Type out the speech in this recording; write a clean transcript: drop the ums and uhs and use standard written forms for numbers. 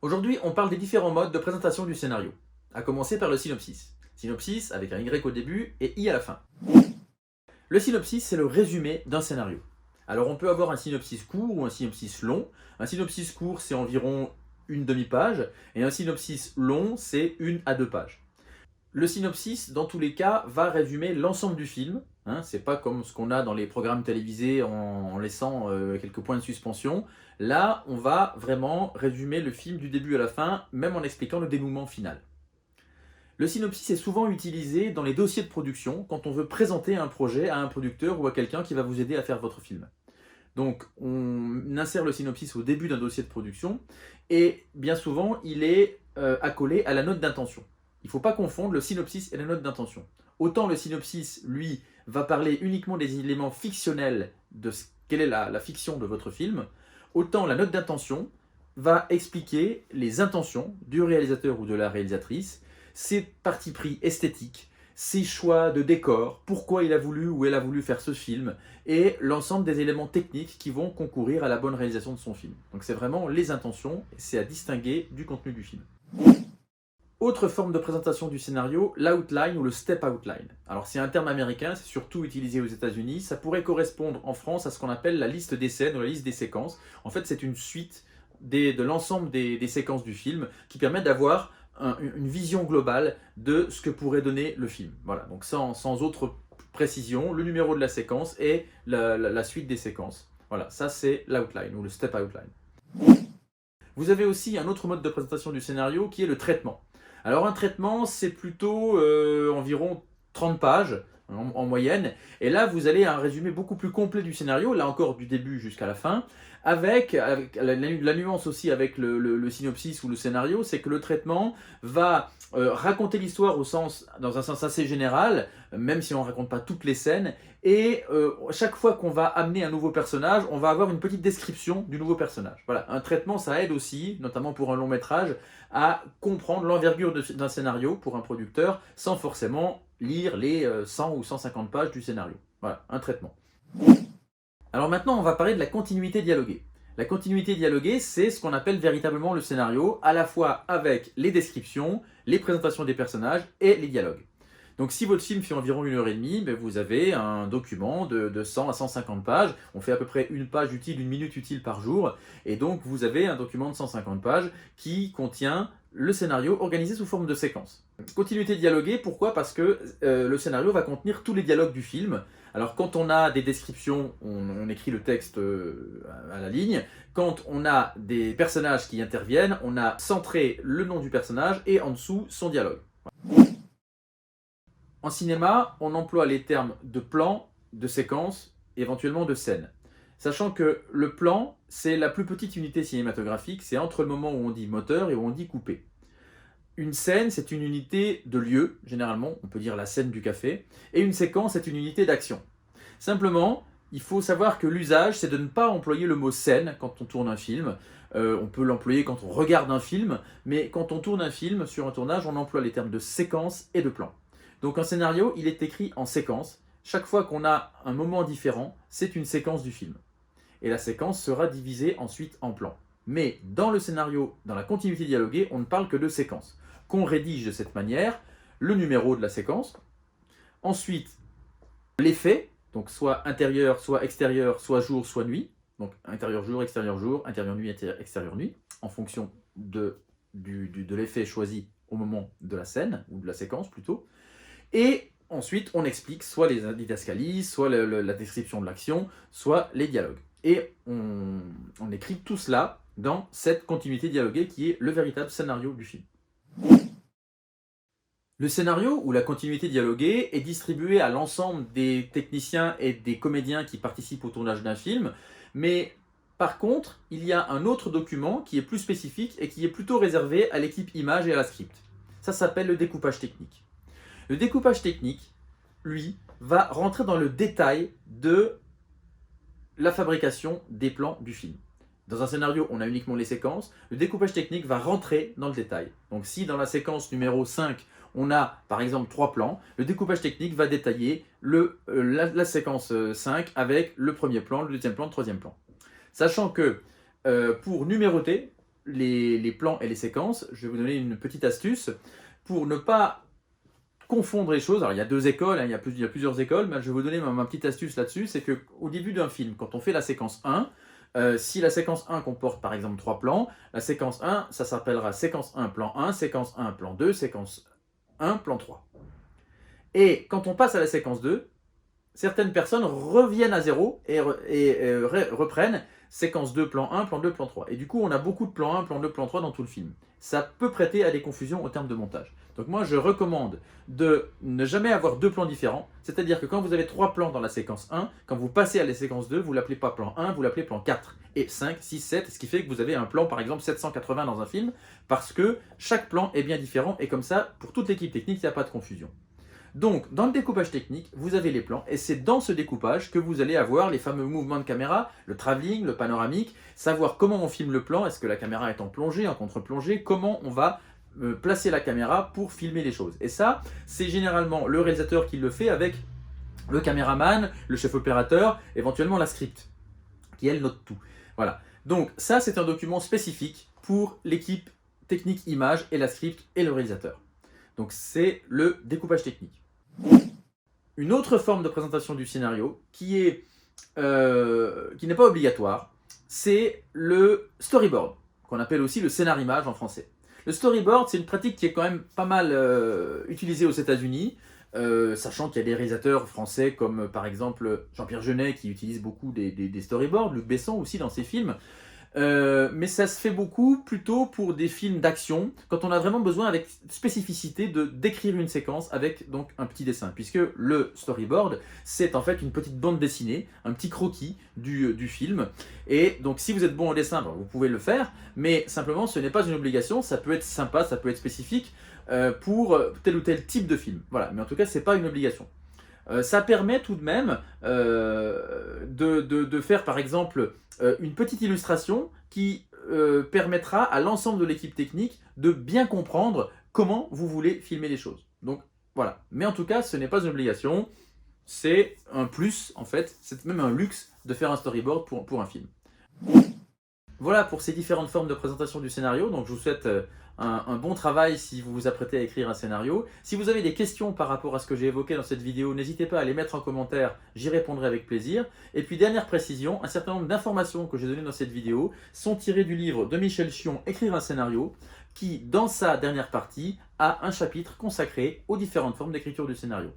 Aujourd'hui, on parle des différents modes de présentation du scénario, à commencer par le synopsis. Synopsis avec un Y au début et I à la fin. Le synopsis, c'est le résumé d'un scénario. Alors on peut avoir un synopsis court ou un synopsis long. Un synopsis court, c'est environ une demi-page, et un synopsis long, c'est 1 à 2 pages. Le synopsis, dans tous les cas, va résumer l'ensemble du film. C'est pas comme ce qu'on a dans les programmes télévisés en laissant quelques points de suspension. Là, on va vraiment résumer le film du début à la fin, même en expliquant le dénouement final. Le synopsis est souvent utilisé dans les dossiers de production quand on veut présenter un projet à un producteur ou à quelqu'un qui va vous aider à faire votre film. Donc, on insère le synopsis au début d'un dossier de production et bien souvent, il est accolé à la note d'intention. Il ne faut pas confondre le synopsis et la note d'intention. Autant le synopsis, lui, va parler uniquement des éléments fictionnels de quelle est la fiction de votre film, autant la note d'intention va expliquer les intentions du réalisateur ou de la réalisatrice, ses partis pris esthétiques, ses choix de décor, pourquoi il a voulu ou elle a voulu faire ce film, et l'ensemble des éléments techniques qui vont concourir à la bonne réalisation de son film. Donc c'est vraiment les intentions, c'est à distinguer du contenu du film. Autre forme de présentation du scénario, l'outline ou le step outline. Alors c'est un terme américain, c'est surtout utilisé aux États-Unis. Ça pourrait correspondre en France à ce qu'on appelle la liste des scènes ou la liste des séquences. En fait, c'est une suite de l'ensemble des séquences du film qui permettent d'avoir une vision globale de ce que pourrait donner le film. Voilà, donc sans autre précision, le numéro de la séquence et la suite des séquences. Voilà, ça c'est l'outline ou le step outline. Vous avez aussi un autre mode de présentation du scénario qui est le traitement. Alors un traitement, c'est plutôt environ 30 pages en moyenne. Et là, vous allez un résumé beaucoup plus complet du scénario, là encore du début jusqu'à la fin, avec la nuance aussi avec le synopsis ou le scénario, c'est que le traitement va raconter l'histoire dans un sens assez général, même si on ne raconte pas toutes les scènes, et chaque fois qu'on va amener un nouveau personnage, on va avoir une petite description du nouveau personnage. Voilà, un traitement, ça aide aussi, notamment pour un long métrage, à comprendre l'envergure d'un scénario pour un producteur, sans forcément lire les 100 ou 150 pages du scénario. Voilà, un traitement. Alors maintenant, on va parler de la continuité dialoguée. La continuité dialoguée, c'est ce qu'on appelle véritablement le scénario, à la fois avec les descriptions, les présentations des personnages et les dialogues. Donc si votre film fait environ 1 h 30, ben vous avez un document de 100 à 150 pages. On fait à peu près une page utile, une minute utile par jour. Et donc vous avez un document de 150 pages qui contient le scénario organisé sous forme de séquence. Continuité dialoguée, pourquoi? Parce que le scénario va contenir tous les dialogues du film. Alors quand on a des descriptions, on écrit le texte à la ligne. Quand on a des personnages qui interviennent, on a centré le nom du personnage et en dessous son dialogue. En cinéma, on emploie les termes de plan, de séquence, et éventuellement de scène. Sachant que le plan, c'est la plus petite unité cinématographique, c'est entre le moment où on dit moteur et où on dit coupé. Une scène, c'est une unité de lieu, généralement, on peut dire la scène du café, et une séquence, c'est une unité d'action. Simplement, il faut savoir que l'usage, c'est de ne pas employer le mot scène quand on tourne un film. On peut l'employer quand on regarde un film, mais quand on tourne un film, sur un tournage, on emploie les termes de séquence et de plan. Donc un scénario, il est écrit en séquence. Chaque fois qu'on a un moment différent, c'est une séquence du film. Et la séquence sera divisée ensuite en plans. Mais dans le scénario, dans la continuité dialoguée, on ne parle que de séquence. Qu'on rédige de cette manière, le numéro de la séquence, ensuite l'effet, donc soit intérieur, soit extérieur, soit jour, soit nuit, donc intérieur jour, intérieur nuit, extérieur nuit, en fonction de l'effet choisi au moment de la scène, ou de la séquence plutôt. Et ensuite, on explique soit les didascalies, soit la description de l'action, soit les dialogues. Et on écrit tout cela dans cette continuité dialoguée qui est le véritable scénario du film. Le scénario ou la continuité dialoguée est distribué à l'ensemble des techniciens et des comédiens qui participent au tournage d'un film, mais par contre, il y a un autre document qui est plus spécifique et qui est plutôt réservé à l'équipe image et à la script. Ça s'appelle le découpage technique. Le découpage technique, lui, va rentrer dans le détail de la fabrication des plans du film. Dans un scénario, on a uniquement les séquences. Le découpage technique va rentrer dans le détail. Donc si dans la séquence numéro 5, on a par exemple 3 plans, le découpage technique va détailler la séquence 5 avec le premier plan, le deuxième plan, le troisième plan. Sachant que pour numéroter, les plans et les séquences, je vais vous donner une petite astuce pour ne pas confondre les choses. Alors il y a deux écoles, hein, il y a plusieurs écoles, mais je vais vous donner ma petite astuce là-dessus, c'est qu'au début d'un film, quand on fait la séquence 1, si la séquence 1 comporte par exemple 3 plans, la séquence 1, ça s'appellera séquence 1 plan 1, séquence 1 plan 2, séquence 1 plan 3. Et quand on passe à la séquence 2, certaines personnes reviennent à zéro et reprennent séquence 2, plan 1, plan 2, plan 3. Et du coup, on a beaucoup de plan 1, plan 2, plan 3 dans tout le film. Ça peut prêter à des confusions au terme de montage. Donc moi, je recommande de ne jamais avoir deux plans différents. C'est-à-dire que quand vous avez 3 plans dans la séquence 1, quand vous passez à la séquence 2, vous ne l'appelez pas plan 1, vous l'appelez plan 4 et 5, 6, 7, ce qui fait que vous avez un plan, par exemple, 780 dans un film, parce que chaque plan est bien différent, et comme ça, pour toute l'équipe technique, il n'y a pas de confusion. Donc, dans le découpage technique, vous avez les plans, et c'est dans ce découpage que vous allez avoir les fameux mouvements de caméra, le travelling, le panoramique, savoir comment on filme le plan, est-ce que la caméra est en plongée, en contre-plongée, comment on va placer la caméra pour filmer les choses. Et ça, c'est généralement le réalisateur qui le fait avec le caméraman, le chef opérateur, éventuellement la script, qui elle note tout. Voilà. Donc ça, c'est un document spécifique pour l'équipe technique image et la script et le réalisateur. Donc c'est le découpage technique. Une autre forme de présentation du scénario qui n'est pas obligatoire, c'est le storyboard, qu'on appelle aussi le scénar-image en français. Le storyboard, c'est une pratique qui est quand même pas mal utilisée aux États-Unis, sachant qu'il y a des réalisateurs français comme par exemple Jean-Pierre Jeunet qui utilise beaucoup des storyboards, Luc Besson aussi dans ses films. Mais ça se fait beaucoup plutôt pour des films d'action, quand on a vraiment besoin avec spécificité de décrire une séquence avec donc un petit dessin, puisque le storyboard c'est en fait une petite bande dessinée, un petit croquis du film, et donc si vous êtes bon au dessin, ben, vous pouvez le faire, mais simplement ce n'est pas une obligation, ça peut être sympa, ça peut être spécifique pour tel ou tel type de film, voilà, mais en tout cas c'est pas une obligation. Ça permet tout de même de faire par exemple une petite illustration qui permettra à l'ensemble de l'équipe technique de bien comprendre comment vous voulez filmer les choses. Donc voilà, mais en tout cas ce n'est pas une obligation, c'est un plus en fait, c'est même un luxe de faire un storyboard pour un film. Voilà pour ces différentes formes de présentation du scénario, donc je vous souhaite un bon travail si vous vous apprêtez à écrire un scénario. Si vous avez des questions par rapport à ce que j'ai évoqué dans cette vidéo, n'hésitez pas à les mettre en commentaire, j'y répondrai avec plaisir. Et puis dernière précision, un certain nombre d'informations que j'ai données dans cette vidéo sont tirées du livre de Michel Chion, Écrire un scénario, qui dans sa dernière partie a un chapitre consacré aux différentes formes d'écriture du scénario.